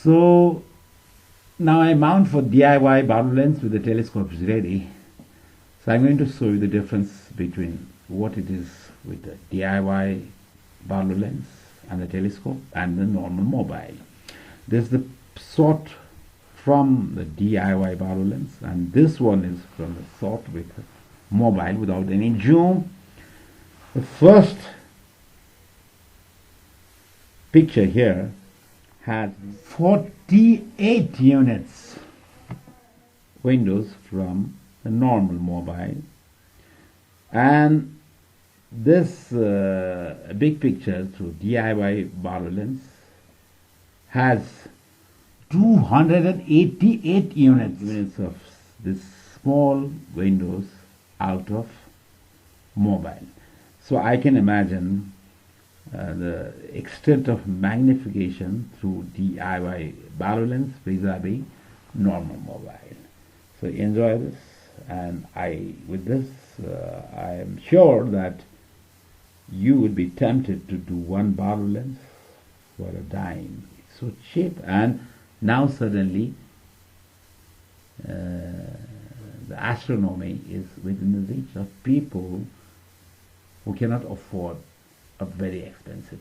So now I mount for DIY Barlow lens with the telescope is ready. So I'm going to show you the difference between what it is with the DIY Barlow lens and the telescope and the normal mobile. This is the shot from the DIY Barlow lens, and this one is from the shot with mobile without any zoom. The first picture here has 48 units windows from the normal mobile, and this big picture through DIY Barlow lens has 288 units of this small windows out of mobile. So I can imagine the extent of magnification through DIY Barlow lens vis-a-vis normal mobile. So enjoy this, and with this I am sure that you would be tempted to do one Barlow lens for a dime. It's so cheap, and now suddenly the astronomy is within the reach of people who cannot afford a very expensive